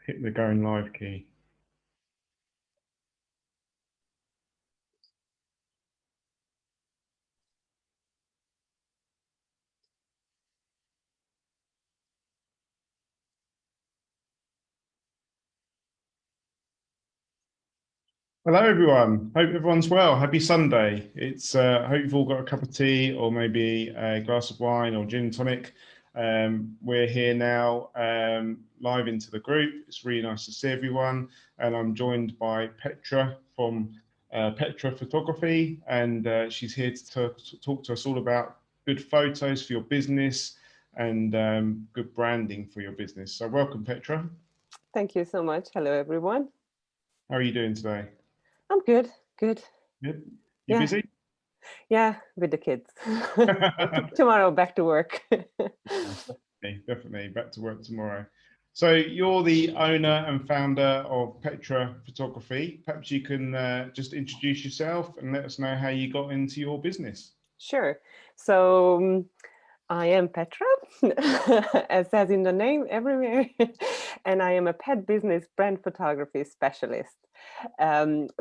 Hit the going live key. Hello, everyone. Hope everyone's well. Happy Sunday. It's hope you've all got a cup of tea or maybe a glass of wine or gin and tonic. We're here now live into the group. It's really nice to see everyone, and I'm joined by Petra from Petra Photography, and she's here to talk to us all about good photos for your business and good branding for your business. So, welcome, Petra. Thank you so much. Hello, everyone. How are you doing today? I'm good. Good. Good. You Yeah. busy? Yeah, with the kids. Tomorrow, back to work. Definitely. Back to work tomorrow. So you're the owner and founder of Petra Photography. Perhaps you can just introduce yourself and let us know how you got into your business. Sure. So I am Petra, as says in the name everywhere, and I am a pet business brand photography specialist.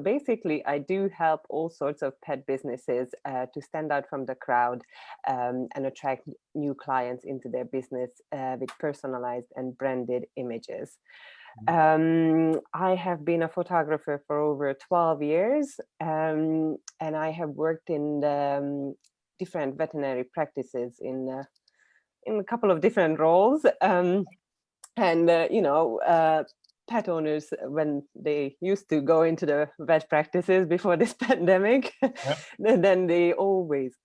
Basically, I do help all sorts of pet businesses to stand out from the crowd and attract new clients into their business with personalized and branded images. I have been a photographer for over 12 years, and I have worked in different veterinary practices in a couple of different roles. And pet owners, when they used to go into the vet practices before this pandemic, Yeah. then they always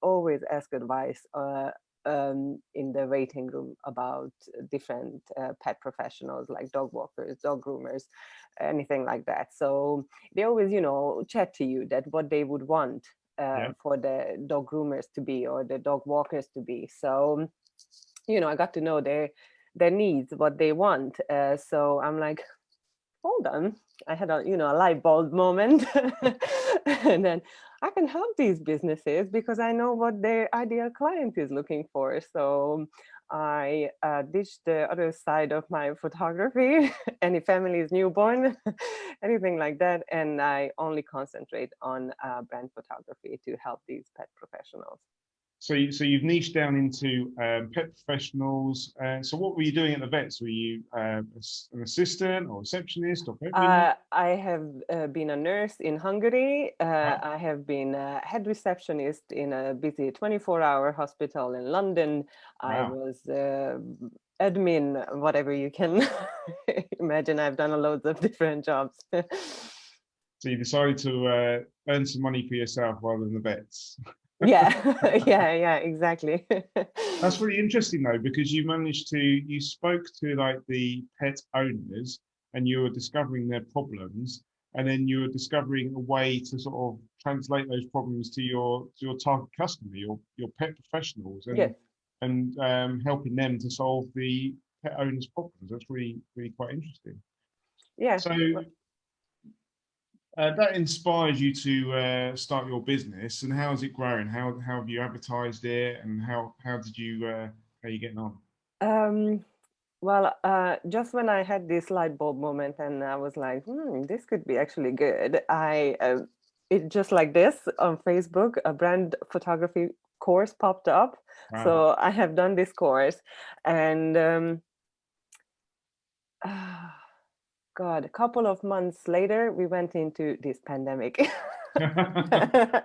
ask advice in the waiting room about different pet professionals like dog walkers, dog groomers, anything like that. So they always, chat to you that what they would want Yeah. for the dog groomers to be or the dog walkers to be. So, I got to know their needs, what they want. So I'm like, hold on, I had a light bulb moment. And then I can help these businesses because I know what their ideal client is looking for. So I ditched the other side of my photography, any family is newborn, anything like that, and I only concentrate on brand photography to help these pet professionals. So you've niched down into pet professionals. So what were you doing at the vets? Were you an assistant or receptionist or pet room? I have been a nurse in Hungary. Wow. I have been a head receptionist in a busy 24-hour hospital in London. I Wow. was admin, whatever you can imagine. I've done a loads of different jobs. So you decided to earn some money for yourself rather than the vets. Yeah, yeah, exactly. That's really interesting though, because you spoke to like the pet owners and you were discovering their problems, and then you were discovering a way to sort of translate those problems to your target customer, your pet professionals, Yes, and helping them to solve the pet owners' problems. That's really quite interesting. yeah. So that inspires you to start your business, and how is it growing? How have you advertised it, and how did you how are you getting on? Um, Well, just when I had this light bulb moment and I was like, this could be actually good, it just like this on Facebook, a brand photography course popped up. Wow. So I have done this course and God, a couple of months later, we went into this pandemic. Oh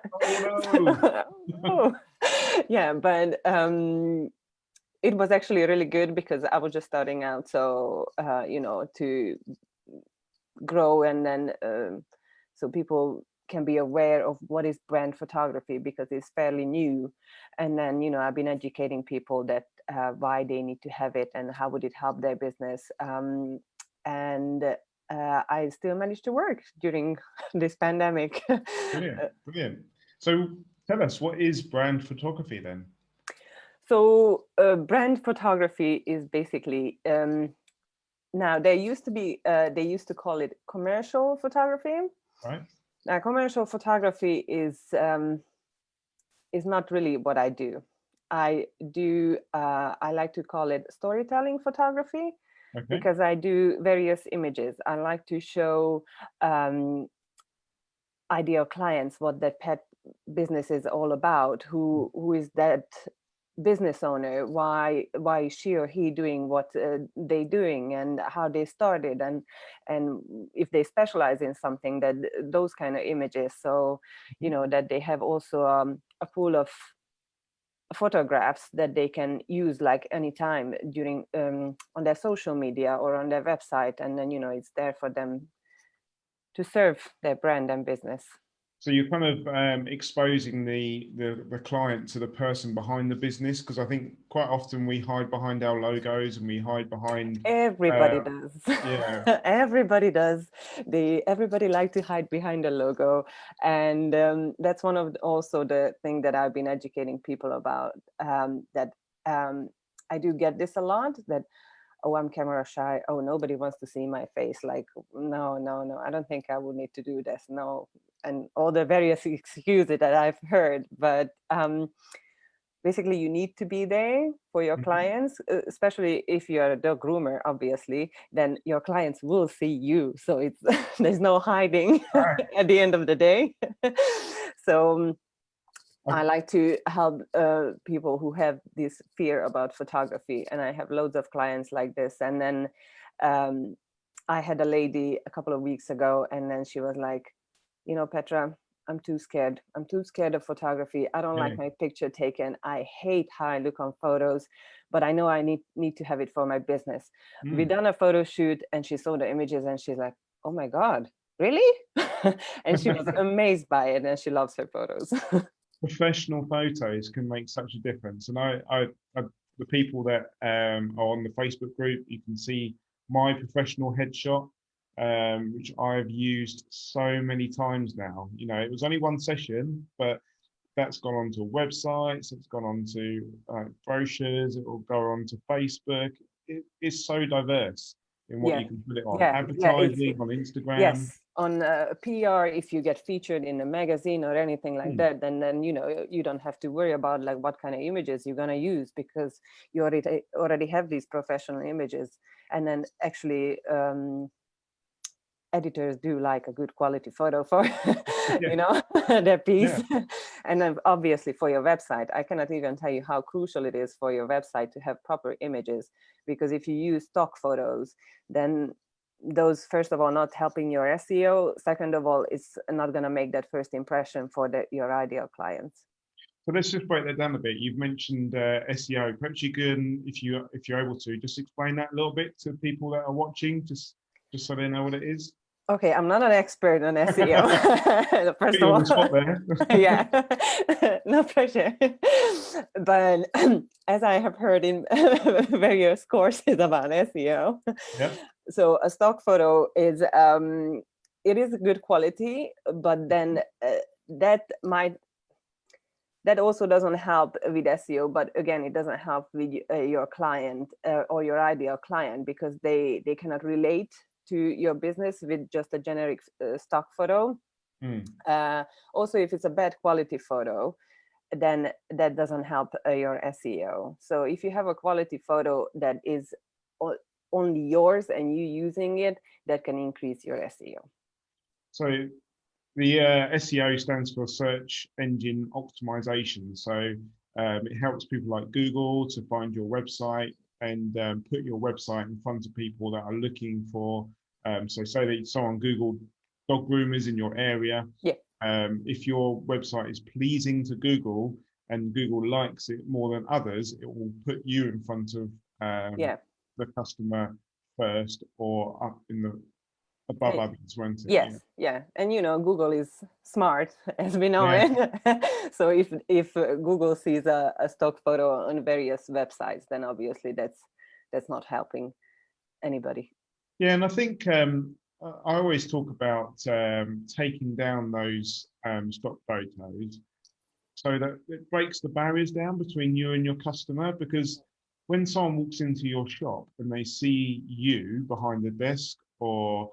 no. Oh, yeah, but it was actually really good because I was just starting out. So, to grow and then so people can be aware of what is brand photography because it's fairly new. And then, I've been educating people that why they need to have it and how would it help their business. And I still managed to work during this pandemic. Brilliant, brilliant. So tell us, what is brand photography then? So brand photography is basically now they used to call it commercial photography. Right? Now commercial photography is not really what I do. I like to call it storytelling photography. Okay. because I do various images. I like to show ideal clients what that pet business is all about, who is that business owner, why is she or he doing what they doing, and how they started, and if they specialize in something, that those kind of images. So that they have also a pool of photographs that they can use like anytime during on their social media or on their website, and then it's there for them to serve their brand and business. So you're kind of exposing the client to the person behind the business, because I think quite often we hide behind our logos and we hide behind Everybody does. yeah. Everybody does. Everybody like to hide behind a logo, and that's one of also the thing that I've been educating people about. That I do get this a lot. That, oh, I'm camera shy. Oh, nobody wants to see my face. Like, no, no, no. I don't think I would need to do this. No, and all the various excuses that I've heard, but. Basically, you need to be there for your clients, especially if you're a dog groomer, obviously, then your clients will see you. So it's there's no hiding Right. at the end of the day. So I- I like to help people who have this fear about photography. And I have loads of clients like this. And then I had a lady a couple of weeks ago, and then she was like, Petra, I'm too scared. I'm too scared of photography. I don't yeah. like my picture taken. I hate how I look on photos, but I know I need to have it for my business. We Mm. done a photo shoot, and she saw the images, and she's like, oh my God, really? And she was amazed by it, and she loves her photos. Professional photos can make such a difference. And I the people that are on the Facebook group, you can see my professional headshot, which I've used so many times now. It was only one session, but that's gone onto websites, it's gone onto brochures, it will go onto Facebook. It is so diverse in what Yeah, you can put it on. yeah. Advertising on Instagram. Yes, on PR, if you get featured in a magazine or anything like Hmm. that, then you don't have to worry about like what kind of images you're gonna use, because you already have these professional images. And then actually editors do like a good quality photo for Yeah, their piece. yeah. And then obviously for your website, I cannot even tell you how crucial it is for your website to have proper images, because if you use stock photos, then those, first of all, not helping your SEO, second of all, it's not going to make that first impression for your ideal clients. So let's just break that down a bit. You've mentioned SEO. Perhaps you can, if you're able to, just explain that a little bit to people that are watching, just so they know what it is. Okay, I'm not an expert on SEO. Put First you of on the all, spot there. yeah, no pressure. But as I have heard in various courses about SEO, Yeah. so a stock photo is it is good quality, but then that might that also doesn't help with SEO. But again, it doesn't help with your client or your ideal client, because they cannot relate to your business with just a generic stock photo. Mm. Also, if it's a bad quality photo, then that doesn't help your SEO. So if you have a quality photo that is only yours and you using it, that can increase your SEO. So the SEO stands for search engine optimization. So it helps people like Google to find your website and put your website in front of people that are looking for. So say that someone Googled dog groomers in your area. Yeah. If your website is pleasing to Google and Google likes it more than others, it will put you in front of Yeah. the customer first, or up in the above others, won't it? Yes, yeah. And Google is smart, as we know Yeah. it. So if Google sees a stock photo on various websites, then obviously that's not helping anybody. Yeah, and I think I always talk about taking down those stock photos so that it breaks the barriers down between you and your customer. Because when someone walks into your shop and they see you behind the desk, or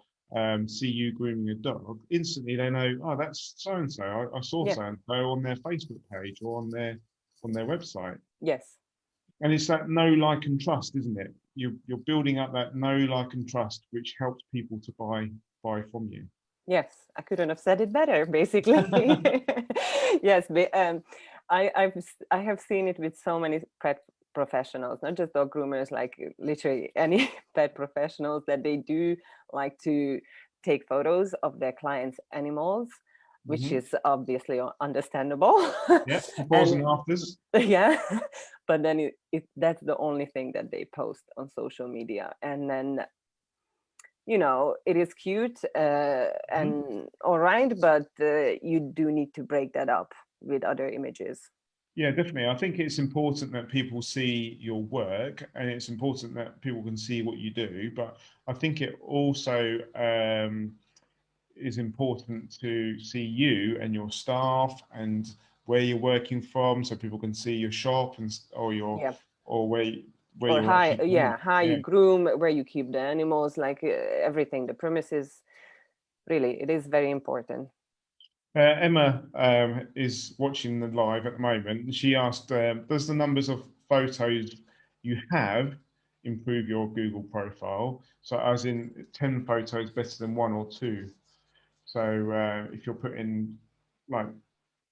see you grooming a dog, instantly they know, oh, that's so and so. I saw Yeah. so and so on their Facebook page or on their website. Yes. And it's that know, like, and trust, isn't it? you're building up that know, like, and trust, which helps people to buy from you. Yes, I couldn't have said it better, basically. Yes, I have seen it with so many pet professionals, not just dog groomers, like literally any pet professionals, that they do like to take photos of their clients' animals, which Mm-hmm. is obviously understandable. Yeah, befores And and afters. yeah, but then that's the only thing that they post on social media. And then, it is cute Mhm. and all right, but you do need to break that up with other images. Yeah, definitely. I think it's important that people see your work, and it's important that people can see what you do. But I think it also is important to see you and your staff and where you're working from, so people can see your shop and Yeah. or where Or you're actually grooming. how you Yeah. groom, where you keep the animals, like everything, the premises. Really, it is very important. Emma is watching the live at the moment, and she asked, "Does the numbers of photos you have improve your Google profile? So, as in 10 photos better than one or two? So, if you're putting like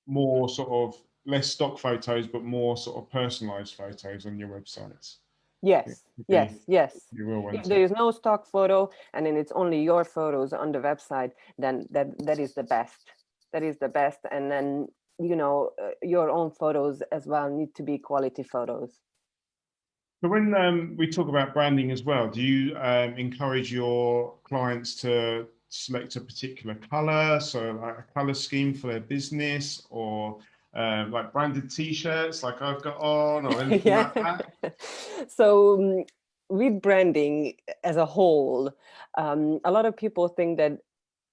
more sort of less stock photos, but more sort of personalized photos on your websites, it Yes, would yes, be yes. you will, If won't there it? is no stock photo and then it's only your photos on the website, then that is the best. That is the best. And then, your own photos as well need to be quality photos. So when we talk about branding as well, do you encourage your clients to select a particular color, so like a color scheme for their business, or like branded T-shirts like I've got on, or anything Yeah. like that? So with branding as a whole, a lot of people think that,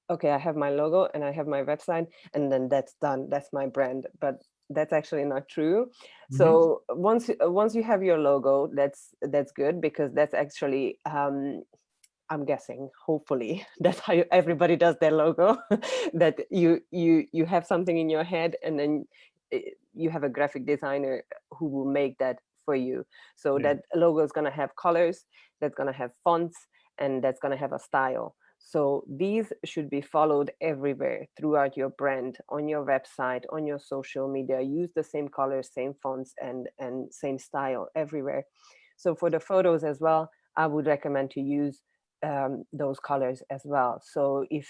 okay, I have my logo and I have my website, and then that's done. That's my brand. But that's actually not true. Hmm. So once you have your logo, that's good, because that's actually, I'm guessing, hopefully, that's how everybody does their logo. That you have something in your head, and then you have a graphic designer who will make that for you. So Yeah. that logo is going to have colors, that's going to have fonts, and that's going to have a style. So these should be followed everywhere throughout your brand, on your website, on your social media. Use the same colors, same fonts, and same style everywhere. So for the photos as well, I would recommend to use those colors as well. So if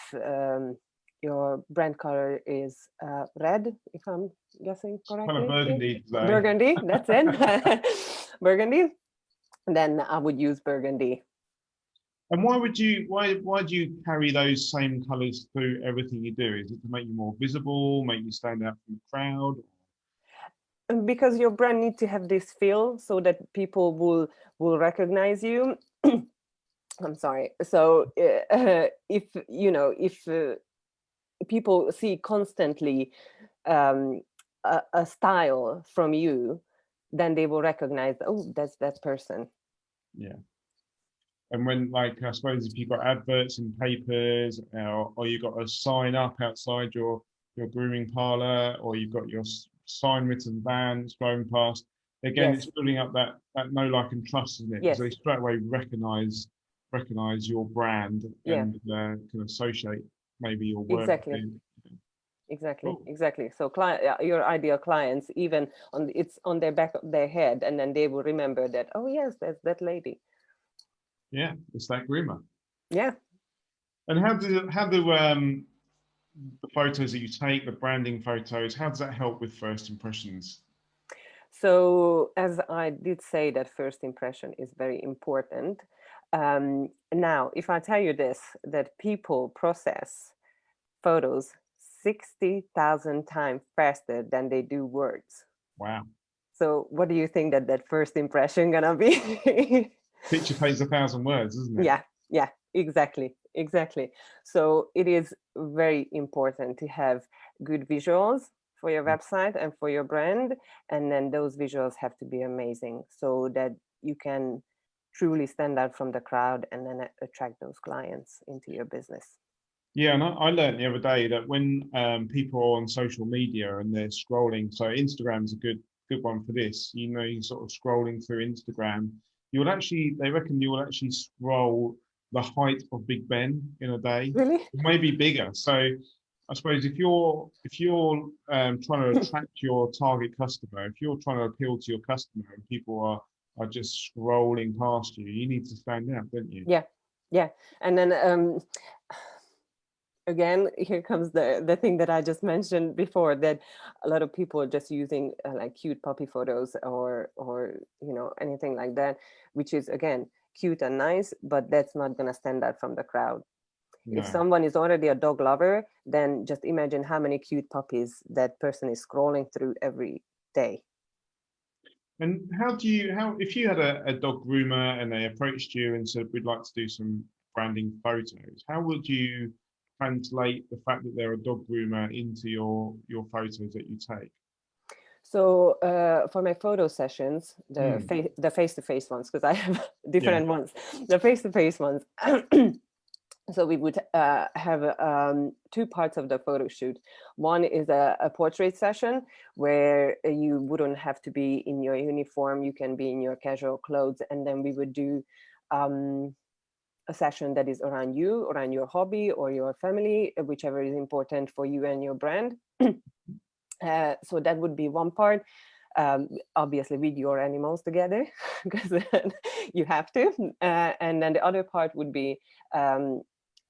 your brand color is red, if I'm guessing Kind of correctly, burgundy today. burgundy, that's it, burgundy, then I would use burgundy. And why do you carry those same colors through everything you do? Is it to make you more visible, make you stand out from the crowd? Because your brand needs to have this feel so that people will recognize you. I'm sorry. So if people see constantly um, a style from you, then they will recognize, oh, that's that person. Yeah. And when, like, I suppose if you've got adverts in papers, or you've got a sign up outside your grooming parlor, or you've got your sign written vans going past, again, it's Yes, building up that know, like, and trust, isn't it? Because yes, they straight away recognize your brand yeah, and can associate maybe your work. exactly. Exactly, Cool. exactly. So your ideal clients, even it's on their back of their head, and then they will remember that, oh yes, that's that lady. Yeah, it's that groomer. Yeah. And how do the photos that you take, the branding photos, how does that help with first impressions? So as I did say, that first impression is very important. Now, if I tell you this, that people process photos 60,000 times faster than they do words. Wow. So what do you think that first impression gonna be? Picture paints 1,000 words, isn't it? Yeah, yeah, exactly, exactly. So it is very important to have good visuals for your website and for your brand, and then those visuals have to be amazing so that you can truly stand out from the crowd and then attract those clients into your business. Yeah, and I learned the other day that when people are on social media and they're scrolling, so Instagram's a good one for this. You know, you're sort of scrolling through Instagram, they reckon you will actually scroll the height of Big Ben in a day, Really? maybe bigger. So I suppose if you're trying to attract your target customer, if you're trying to appeal to your customer and people are just scrolling past you, you need to stand out, don't you? Yeah, yeah. And then again, here comes the thing that I just mentioned before, that a lot of people are just using like cute puppy photos or anything like that, which is again cute and nice, but that's not going to stand out from the crowd. If No. someone is already a dog lover, then just imagine how many cute puppies that person is scrolling through every day. And how if you had a dog groomer and they approached you and said, we'd like to do some branding photos, how would you translate the fact that they're a dog groomer into your photos that you take? So for my photo sessions, Mm, the face-to-face ones, because I have yeah, different ones, the face-to-face ones. So we would have two parts of the photo shoot. One is a portrait session where you wouldn't have to be in your uniform. You can be in your casual clothes. And then we would do a session that is around you, around your hobby or your family, whichever is important for you and your brand. So that would be one part. Obviously with your animals together, because you have to. And then the other part would be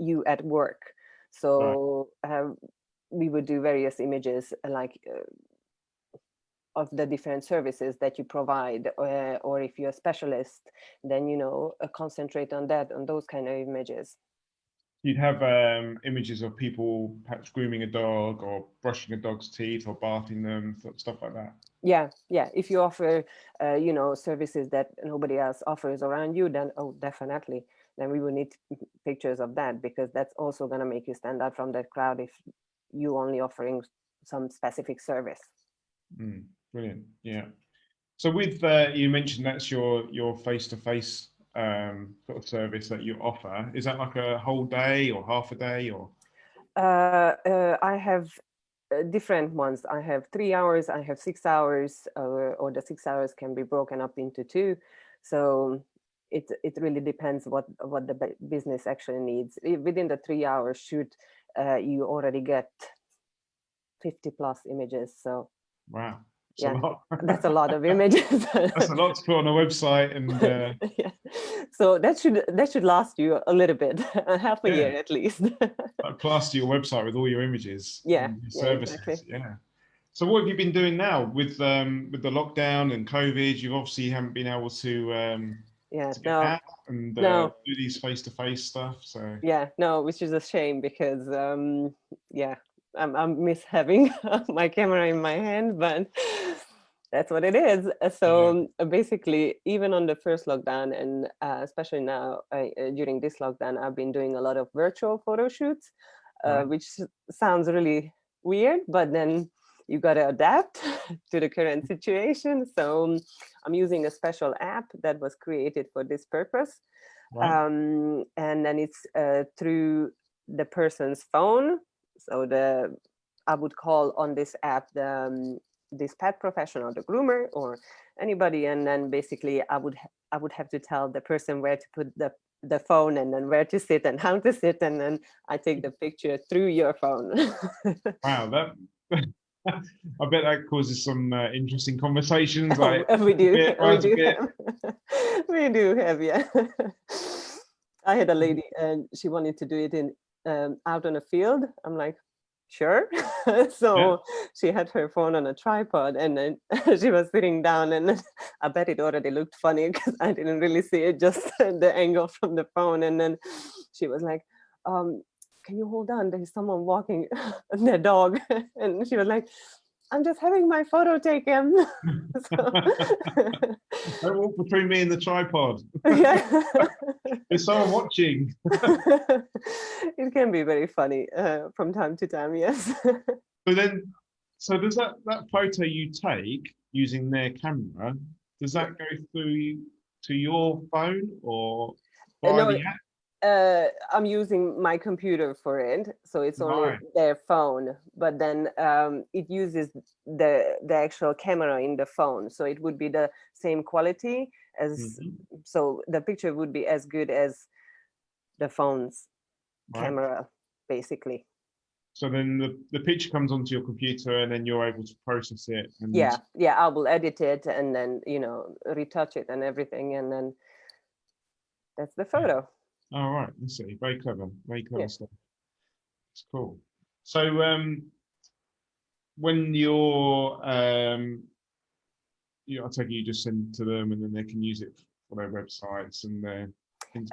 you at work. right. So we would do various images like of the different services that you provide, or if you're a specialist, then concentrate on that, on those kind of images. You'd have images of people perhaps grooming a dog or brushing a dog's teeth or bathing them, stuff like that. Yeah, if you offer services that nobody else offers around you, then definitely, then we will need pictures of that, because that's also going to make you stand out from that crowd if you only offering some specific service. Mm, brilliant. Yeah. So with you mentioned that's your face-to-face sort of service that you offer. Is that like a whole day or half a day or? I have different ones. I have 3 hours, I have 6 hours, or the 6 hours can be broken up into two. So it really depends what the business actually needs. Within the 3 hour shoot, you already get 50 plus images. So Wow, it's a yeah, lot. that's a lot of images. That's a lot to put on a website and Yeah. So that should last you a little bit, half a yeah, year at least. like plaster your website with all your images Yeah, and your yeah, exactly. services. Yeah. So what have you been doing now with the lockdown and COVID? You obviously haven't been able Yeah, to get no, out and no, do these face-to-face stuff. So yeah, no, which is a shame, because yeah, I'm miss having my camera in my hand, but that's what it is. yeah, So basically, even on the first lockdown, and especially now during this lockdown, I've been doing a lot of virtual photo shoots, right. which sounds really weird, but then you got to adapt to the current situation. So I'm using a special app that was created for this purpose, Right. and then it's through the person's phone. So I would call on this app this pet professional, the groomer, or anybody, and then basically I would have to tell the person where to put the phone, and then where to sit and how to sit, and then I take the picture through your phone. Wow, that I bet that causes some interesting conversations. Like, We do, we where's a do bit? have, we do have, yeah. I had a lady and she wanted to do it in out on a field. I'm like, sure. Yeah. So she had her phone on a tripod, and then she was sitting down, and then I bet it already looked funny because I didn't really see it, just the angle from the phone. And then she was like, can you hold on? There's someone walking their dog. And she was like, I'm just having my photo taken. So, Don't walk between me and the tripod. yeah. There's someone watching. It can be very funny from time to time, yes. So then, so does that photo you take using their camera, does Yeah. that go through to your phone or via No, the app? I'm using my computer for it, so it's only Right. their phone. But then it uses the actual camera in the phone, so it would be the same quality. as Mhm. so the picture would be as good as the phone's Right. camera, basically. So then the picture comes onto your computer and then you're able to process it and Yeah, I will edit it and then retouch it and everything, and then that's the photo. all right, let's see. Very Yeah. clever stuff. It's cool. So when I take it you just send it to them and then they can use it for their websites and their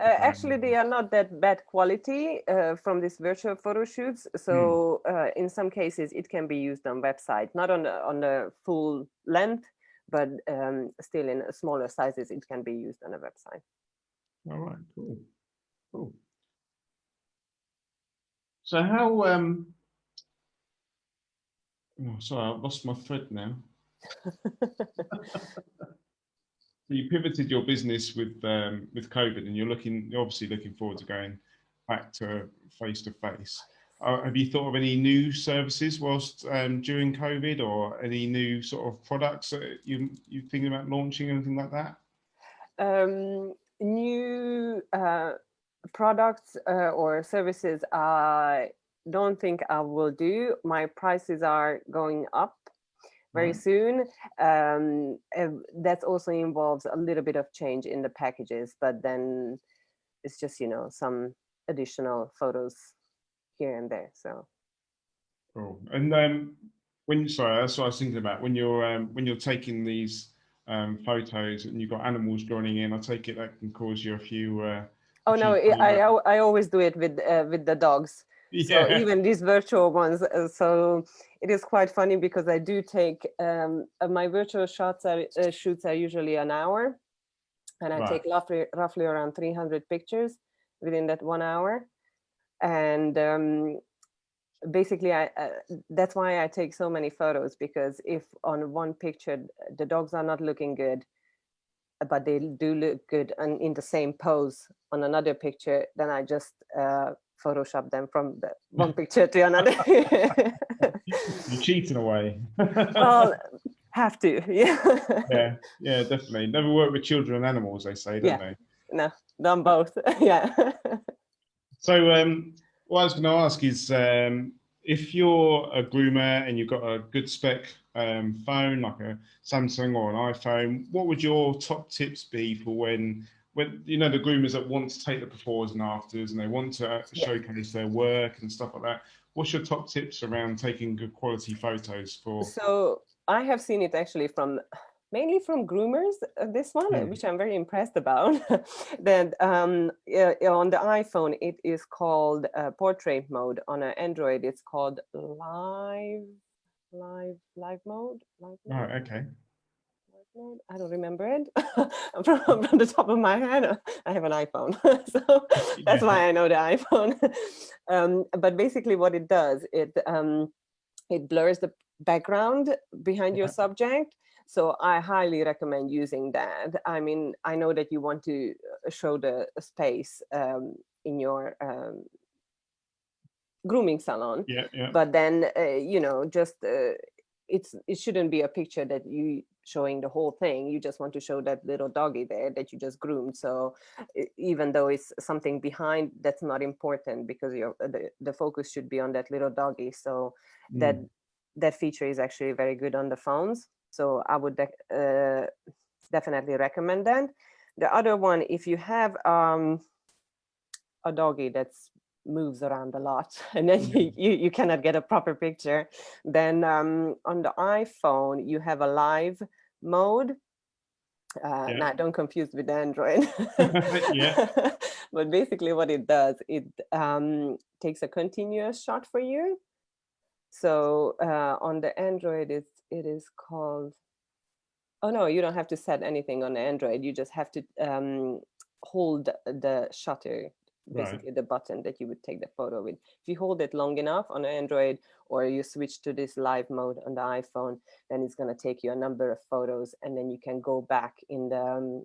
Actually, Instagram. they are not that bad quality from these virtual photo shoots. Hmm. So in some cases, it can be used on website, not on the full length, but still in smaller sizes, it can be used on a website. All right, cool, cool. So how oh, sorry, I've lost my thread now. So you pivoted your business with COVID, and you're obviously looking forward to going back to face to face. Have you thought of any new services whilst during COVID, or any new sort of products that you thinking about launching, anything like that? New products or services, I don't think I will do. My prices are going up very Right. soon. That also involves a little bit of change in the packages, but then it's just some additional photos here and there. So Cool. And sorry, that's what I was thinking about. When you're taking these photos and you've got animals joining in, I take it that can cause you a oh no, few photos. I always do it with the dogs. So Yeah. even these virtual ones, so it is quite funny because I do take my virtual shoots are usually an hour, and I Right. take roughly around 300 pictures within that 1 hour. And basically, that's why I take so many photos, because if on one picture the dogs are not looking good, but they do look good and in the same pose on another picture, then I just Photoshop them from the one picture to another. You're cheating away. Well, have to, yeah. Yeah, yeah, definitely. Never work with children and animals, they say, don't Yeah, they? no, done both. Yeah. So, what I was going to ask is, if you're a groomer and you've got a good spec phone, like a Samsung or an iPhone, what would your top tips be for when the groomers that want to take the befores and afters and they want to Yeah. showcase their work and stuff like that? What's your top tips around taking good quality photos for? So I have seen it actually from mainly from groomers, this one, Hmm. which I'm very impressed about. That yeah, on the iPhone, it is called portrait mode. On an Android, it's called live mode. Live mode. Right, okay. I don't remember it from the top of my head. I have an iPhone, so that's Yeah. why I know the iPhone. But basically, what it does, it blurs the background behind your Right. subject. So I highly recommend using that. I mean, I know that you want to show the space in your grooming salon, Yeah, yeah. but then just it shouldn't be a picture that you showing the whole thing. You just want to show that little doggy there that you just groomed. So even though it's something behind, that's not important, because the focus should be on that little doggy. So that Mm. that feature is actually very good on the phones, so I would definitely recommend that. The other one, if you have a doggy that's moves around a lot and then Yeah. you cannot get a proper picture, then on the iPhone you have a live mode. Yeah. Now don't confuse with Android. Yeah. But basically what it does, it takes a continuous shot for you. So on the Android it is called, oh no, you don't have to set anything on Android. You just have to hold the shutter, Right. basically the button that you would take the photo with. If you hold it long enough on Android, or you switch to this live mode on the iPhone, then it's going to take you a number of photos, and then you can go back in the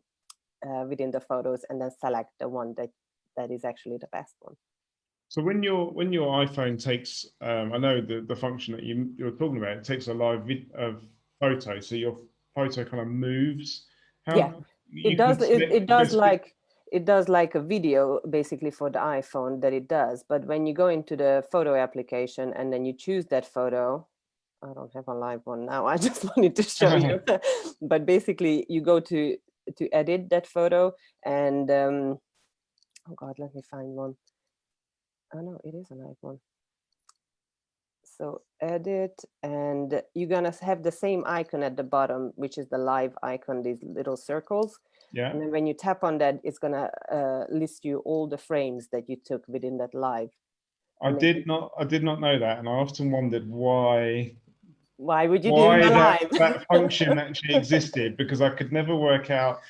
within the photos and then select the one that is actually the best one. So when your iPhone takes, I know the function that you're talking about, it takes a live photo, so your photo kind of moves. Yeah. How It you does. can It select the does best. like it does like a video basically for the iPhone that it does. But when you go into the photo application and then you choose that photo, I don't have a live one now. I just wanted to show you. But basically, you go to edit that photo, and oh God, let me find one. Oh no, it is a live one. So edit, and you're gonna have the same icon at the bottom, which is the live icon, these little circles. Yeah. And then when you tap on that, it's gonna list you all the frames that you took within that live. I And then did not know that, and I often wondered why would you do why the that function live? actually existed, because I could never work out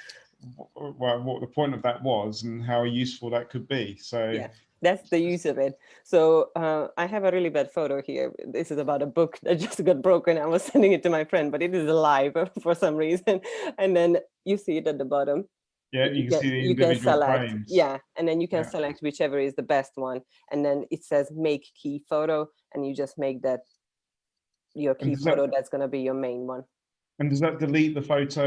what the point of that was and how useful that could be. So Yeah, that's the use of it. So I have a really bad photo here. This is about a book that just got broken. I was sending it to my friend, but it is alive for some reason. And then you see it at the bottom. yeah, you can see the You can individual select, frames. yeah, and then you can Yeah. select whichever is the best one. And then it says make key photo, and you just make that your And key photo. That's going to be your main one. does that delete the photo,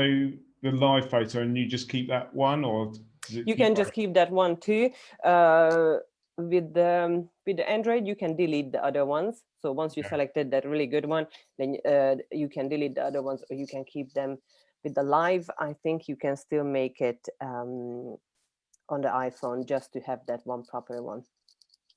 the live photo, and you just keep that one, or does it You keep can just both? keep that one too. With the Android, you can delete the other ones. So once you Okay. selected that really good one, then you can delete the other ones, or you can keep them. With the live, I think you can still make it on the iPhone just to have that one proper one.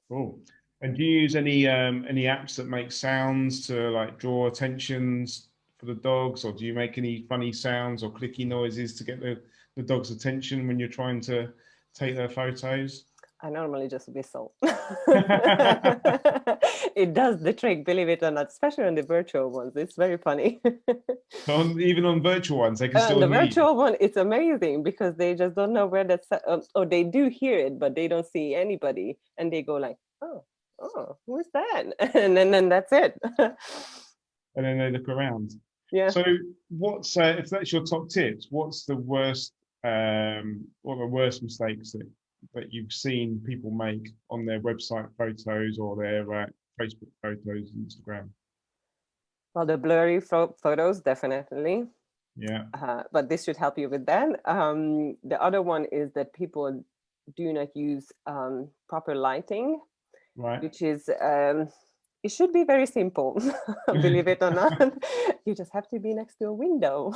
Cool. And do you use any apps that make sounds to like draw attentions for the dogs, or do you make any funny sounds or clicky noises to get the dog's attention when you're trying to take their photos? I normally just whistle. It does the trick, believe it or not, especially on the virtual ones. It's very funny. Even on virtual ones, they can still The hear you. virtual one, it's amazing because they just don't know where that's, or they do hear it, but they don't see anybody. And they go like, oh, who's that? And then that's it. And then they look around. Yeah. So, what's if that's your top tips? What's the worst, what are the worst mistakes that you've seen people make on their website photos or their Facebook photos, Instagram? Well, the blurry photos, definitely. Yeah, But this should help you with that. The other one is that people do not use proper lighting, right. which is it should be very simple, believe it or not. You just have to be next to a window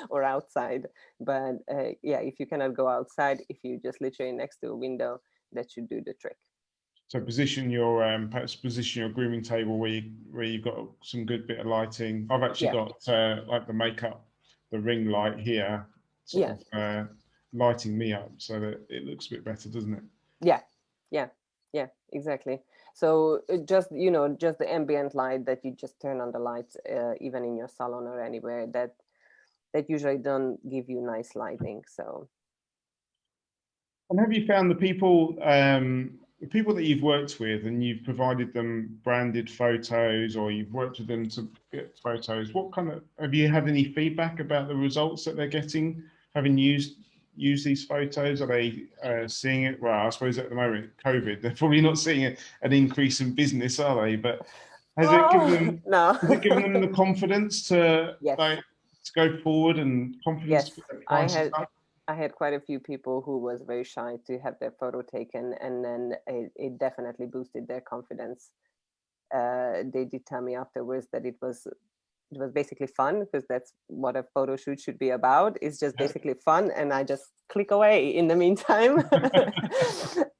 or outside. But yeah, if you cannot go outside, if you just literally next to a window, that should do the trick. So perhaps position your grooming table where you've got some good bit of lighting. I've actually Yeah, got like the makeup, the ring light here, sort yeah, of lighting me up so that it looks a bit better, doesn't it? yeah, yeah, yeah, exactly. So just just the ambient light that you just turn on the lights, even in your salon or anywhere, that usually don't give you nice lighting. So And have you found the people that you've worked with and you've provided them branded photos, or you've worked with them to get photos, what kind of, have you had any feedback about the results that they're getting, having used these photos? Are they seeing it? Well, I suppose at the moment, COVID, they're probably not seeing an increase in business, are they? But has it given oh them, no. has it given them the confidence to Yes. like to go forward and confidence Yes, to put their I prices had up? I had quite a few people who was very shy to have their photo taken, and then it definitely boosted their confidence. They did tell me afterwards that it was basically fun, because that's what a photo shoot should be about. It's just Yeah. basically fun, and I just click away in the meantime.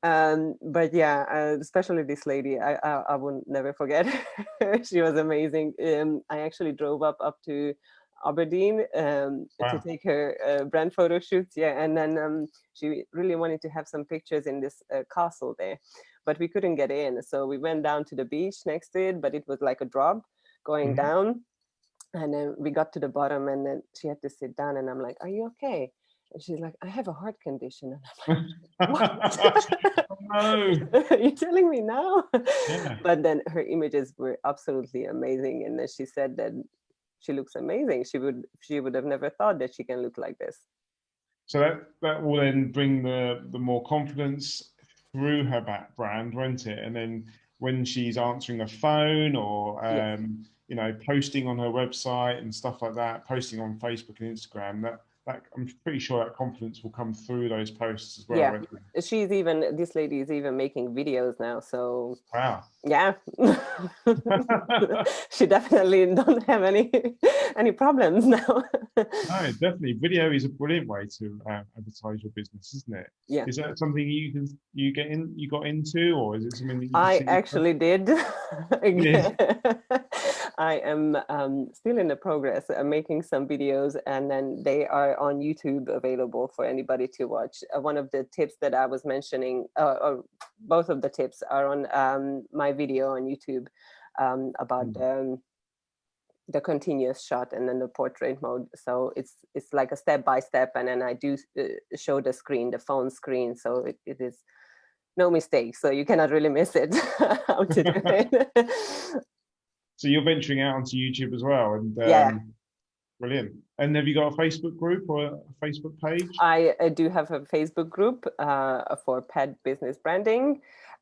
But yeah, especially this lady, I will never forget her. She was amazing. I actually drove up to Aberdeen to Wow. take her brand photo shoots. Yeah, and then she really wanted to have some pictures in this castle there, but we couldn't get in. So we went down to the beach next to it, but it was like a drop going Mhm. down. And then we got to the bottom, and then she had to sit down, and I'm like, "Are you okay?" And she's like, "I have a heart condition." And I'm like, Oh, no. "What? You're telling me now?" Yeah. But then her images were absolutely amazing, and then she said that she looks amazing. She would have never thought that she can look like this. So that will then bring the more confidence through her back brand, won't it? And then when she's answering the phone, or Yes. posting on her website and stuff like that, posting on Facebook and Instagram, that I'm pretty sure that confidence will come through those posts as well, Yeah, won't it? this lady is even making videos now, so Wow. yeah. She definitely don't have any problems now. No, definitely. Video is a brilliant way to advertise your business, isn't it? Yeah, Is that something you got into, or is it something that you can I see yourself? actually did. Yeah. Again, I am still in the progress of making some videos, and then they are on YouTube available for anybody to watch. One of the tips that I was mentioning, or both of the tips are on my video on YouTube about the continuous shot and then the portrait mode. So it's like a step by step, and then I do show the screen, the phone screen, so it is no mistake. So you cannot really miss it how to do it. So you're venturing out onto YouTube as well, and Yeah, brilliant. And have you got a Facebook group or a Facebook page? I do have a Facebook group for pet business branding.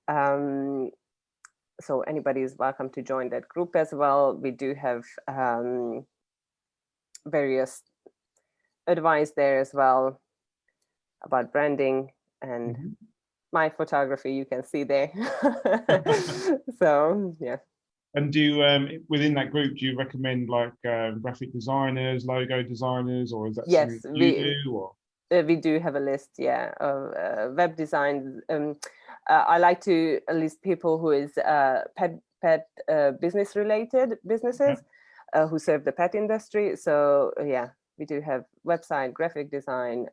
Um, so anybody is welcome to join that group as well. We do have various advice there as well about branding and Mhm. my photography you can see there. So yeah. And do within that group, do you recommend like graphic designers, logo designers, or is that something Yes, that you do? Or we do have a list, yeah, of web design. I like to list people who is pet business related yeah. businesses who serve the pet industry. So yeah, we do have website, graphic design,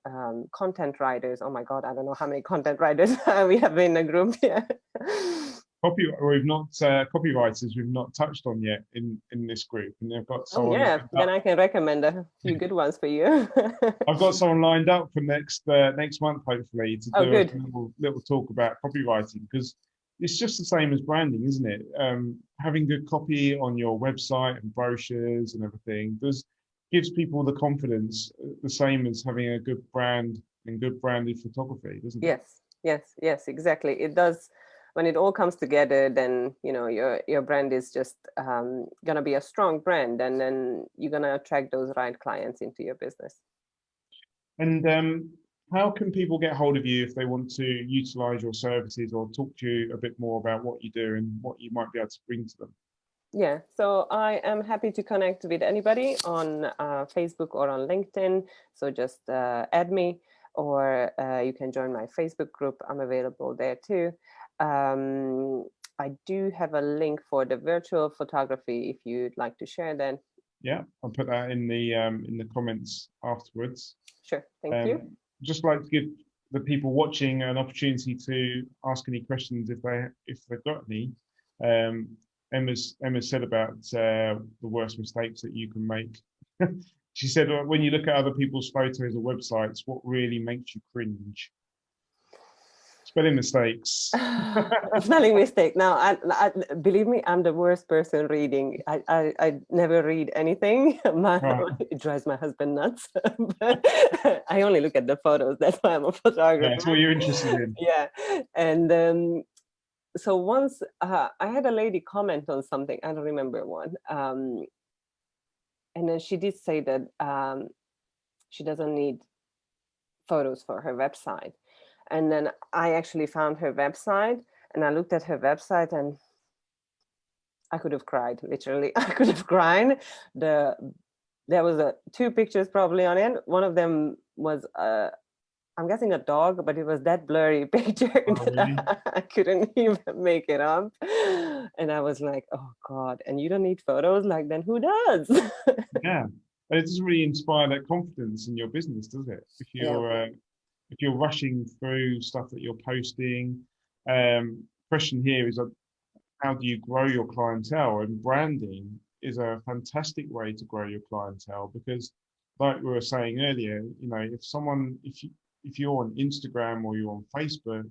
content writers. Oh my God, I don't know how many content writers we have in the group. Yeah. We've not copywriters we've not touched on yet in this group, and they've got Oh someone yeah, lined then up. I can recommend a few good ones for you. I've got someone lined up for next month, hopefully, to Oh, do a good. little talk about copywriting, because it's just the same as branding, isn't it? Having good copy on your website and brochures and everything does gives people the confidence, the same as having a good brand and good branded photography, doesn't it? Yes, yes, exactly. It does. When it all comes together, then your brand is just gonna be a strong brand, and then you're gonna attract those right clients into your business. And how can people get hold of you if they want to utilize your services or talk to you a bit more about what you do and what you might be able to bring to them? Yeah, so I am happy to connect with anybody on Facebook or on LinkedIn. So just add me, or you can join my Facebook group. I'm available there too. Um, I do have a link for the virtual photography if you'd like to share that. Yeah, I'll put that in the comments afterwards. Sure, thank you. Just like to give the people watching an opportunity to ask any questions if they've got any. Um, Emma said about the worst mistakes that you can make. She said when you look at other people's photos or websites, what really makes you cringe? Spelling mistakes. Spelling mistake. Now, believe me, I'm the worst person reading. I never read anything. Right. It drives my husband nuts. But I only look at the photos. That's why I'm a Yeah, it's photographer. what you're interested in. Yeah, and so once I had a lady comment on something. I don't remember one. And then she did say that she doesn't need photos for her website. And then I actually found her website, and I looked at her website, and I could have cried, literally. I could have cried. There was two pictures probably on it. One of them was I'm guessing a dog, but it was that blurry picture Oh, really? that I couldn't even make it up. And I was like, oh God, and you don't need photos? Like, then who does? Yeah. But it doesn't really inspire that confidence in your business, does it? Yeah. If you're rushing through stuff that you're posting, question here is how do you grow your clientele? And branding is a fantastic way to grow your clientele because, like we were saying earlier, if you're on Instagram or you're on Facebook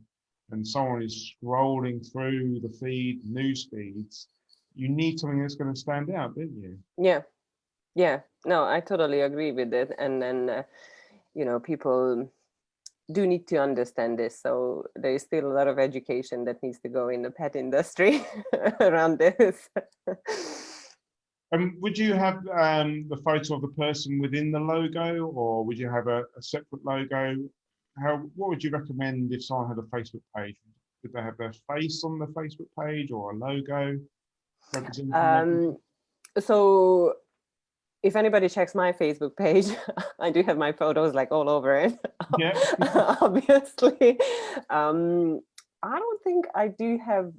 and someone is scrolling through the news feeds, you need something that's going to stand out, don't you? Yeah. Yeah. No, I totally agree with it. And then, people do need to understand this. So there is still a lot of education that needs to go in the pet industry around this. Would you have the photo of the person within the logo, or would you have a separate logo? What would you recommend if someone had a Facebook page? Would they have their face on the Facebook page or a logo representing their business? So if anybody checks my Facebook page, I do have my photos like all over it, Yeah. obviously. I don't think I do have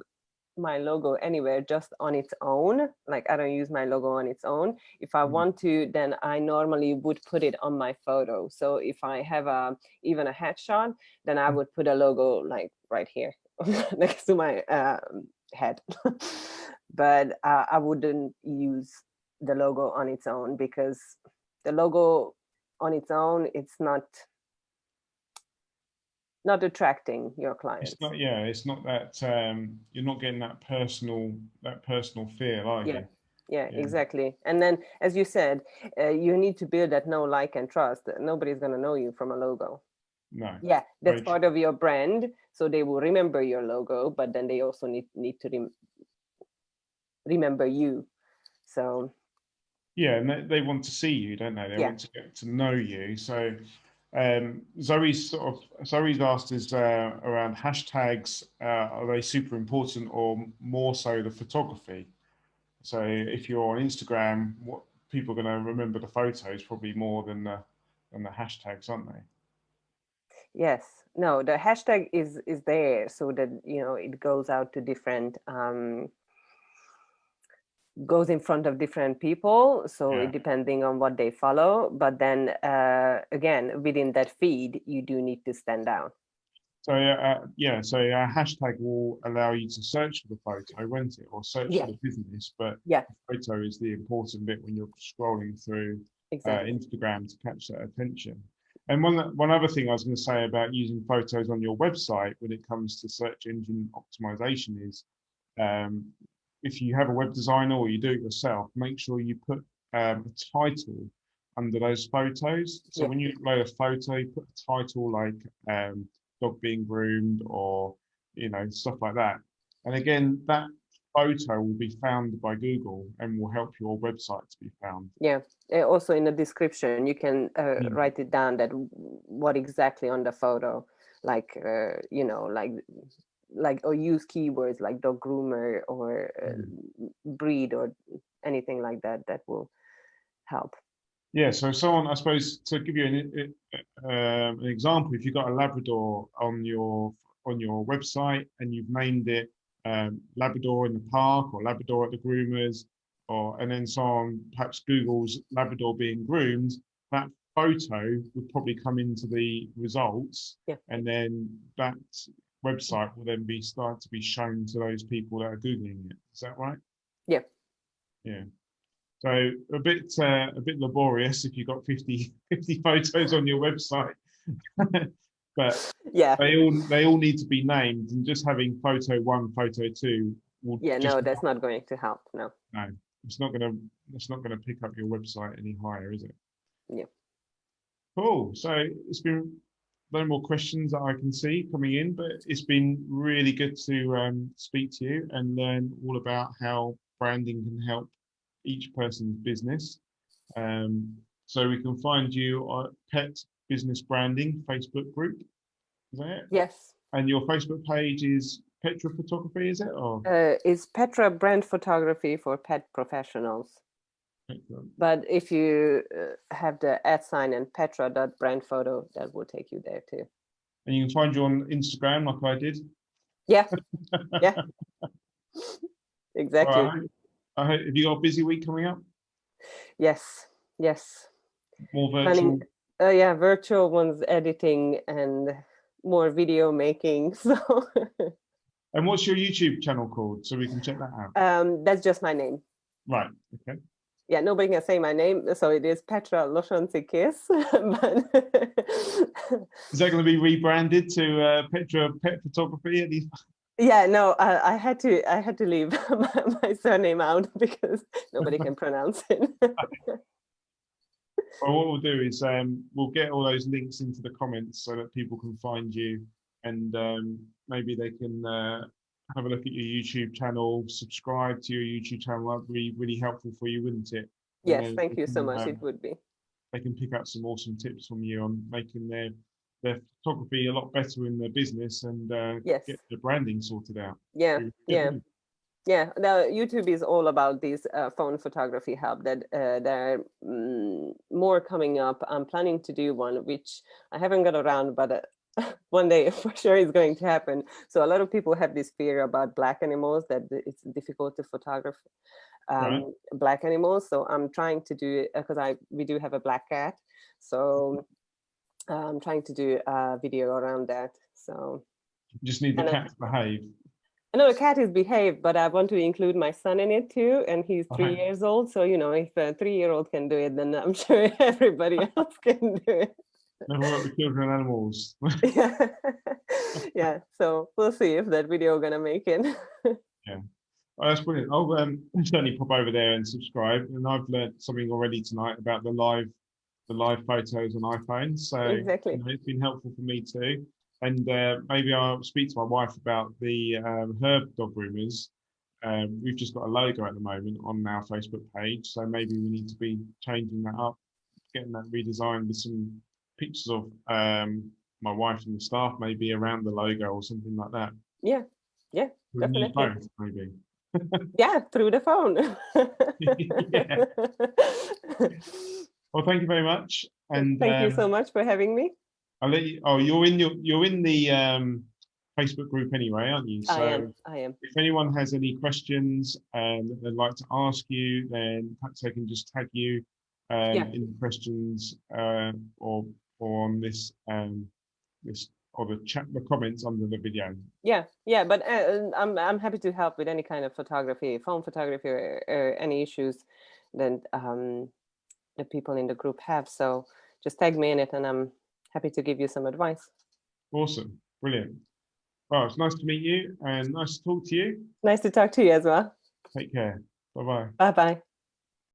my logo anywhere just on its own. Like I don't use my logo on its own. If I want to, then I normally would put it on my photo. So if I have even a headshot, then I would put a logo like right here next to my head. But I wouldn't use the logo on its own, because the logo on its own, it's not attracting your clients. It's not, yeah, it's not that you're not getting that personal feel, are Yeah. you? Yeah, Yeah. exactly. And then, as you said, you need to build that know, like, and trust. Nobody's going to know you from a logo. No. Yeah, that's Very part true. of your brand. So they will remember your logo, but then they also need to remember you. So Yeah, and they want to see you, don't they? They yeah. want to get to know you. So Zoe's asked us around hashtags. Are they super important, or more so the photography? So if you're on Instagram, what people are going to remember the photos probably more than the hashtags, aren't they? Yes. No, the hashtag is there so that, it goes out to different goes in front of different people, so Yeah. it depending on what they follow. But then again, within that feed, you do need to stand out. So yeah, so a hashtag will allow you to search for the photo, won't it, or search for Yeah. the business. But Yeah, the photo is the important bit when you're scrolling through exactly. Instagram to catch that attention. And one other thing I was going to say about using photos on your website when it comes to search engine optimization is, um, if you have a web designer or you do it yourself, make sure you put a title under those photos. So Yeah. when you upload a photo, you put a title like dog being groomed, or stuff like that. And again, that photo will be found by Google and will help your website to be found. Yeah. Also in the description, you can Mm. write it down that what exactly on the photo, like or use keywords like dog groomer or Mm. breed or anything like that. That will help. Yeah, so someone, I suppose, to give you an example, if you've got a Labrador on your website and you've named it Labrador in the park or Labrador at the groomers, and then someone perhaps Google's Labrador being groomed, that photo would probably come into the results, Yeah. and then that website will then be start to be shown to those people that are Googling it. Is that right? Yeah. Yeah. So a bit laborious if you've got 50 photos on your website, but Yeah. they all need to be named, and just having photo one, photo two will Yeah. just No, that's not going to help. No. no. It's not gonna pick up your website any higher, is it? Yeah. Cool. So it's been no more questions that I can see coming in, but it's been really good to speak to you and learn all about how branding can help each person's business. So we can find you on Pet Business Branding Facebook group. Is that it? Yes. And your Facebook page is Petra Photography, is it? Or Is Petra brand photography for pet professionals? Petra? But if you have the @ and petra.brandphoto, that will take you there too. And you can find you on Instagram like I did. Yeah. Yeah. All Exactly. right. Have you got a busy week coming up? Yes. Yes. More Planning. virtual. Yeah, virtual ones, editing, and more video making. So And what's your YouTube channel called so we can check that out? that's just my name. Right. Okay. Yeah, nobody can say my name, so it is Petra Losonci Kiss. Is that going to be rebranded to Petra Pet Photography at least? Yeah, no, I had to leave my surname out because nobody can pronounce it. Well, what we'll do is we'll get all those links into the comments so that people can find you, and maybe they can have a look at your YouTube channel, subscribe to your YouTube channel. That'd be really helpful for you, wouldn't it? And Yes, then thank you so much. It would be. they can pick up some awesome tips from you on making their photography a lot better in their business and Yes. get the branding sorted out. Yeah, Really yeah. good. Yeah, the YouTube is all about these phone photography help that there are more coming up. I'm planning to do one, which I haven't got around, but one day for sure is going to happen. So a lot of people have this fear about black animals, that it's difficult to photograph Right. black animals. So I'm trying to do it because we do have a black cat. So I'm trying to do a video around that. So You just need the cat to behave. I know the cat is behaved, but I want to include my son in it too, and he's 3 years old. So if a 3-year-old can do it, then I'm sure everybody else can do it. Never work with children and animals. Yeah, yeah. So we'll see if that video gonna make it. Yeah. Oh, that's brilliant. I'll certainly pop over there and subscribe. And I've learned something already tonight about the live photos on iPhones. So Exactly. it's been helpful for me too. And maybe I'll speak to my wife about the herb dog groomers. We've just got a logo at the moment on our Facebook page, so maybe we need to be changing that up, getting that redesigned with some pictures of my wife and the staff, maybe around the logo or something like that. Yeah, yeah, definitely. Both, maybe. Yeah, through the phone. Yeah. Well, thank you very much, and thank you so much for having me. I'll let you. Oh, you're in the Facebook group anyway, aren't you? So I am. if anyone has any questions that they'd like to ask you, then perhaps they can just tag you in the questions or on this or the comments under the video. Yeah, but I'm happy to help with any kind of photography, phone photography, or any issues that the people in the group have. So just tag me in it, and I'm happy to give you some advice. Awesome, brilliant. Well, it's nice to meet you and nice to talk to you. Nice to talk to you as well. Take care. Bye-bye. Bye-bye.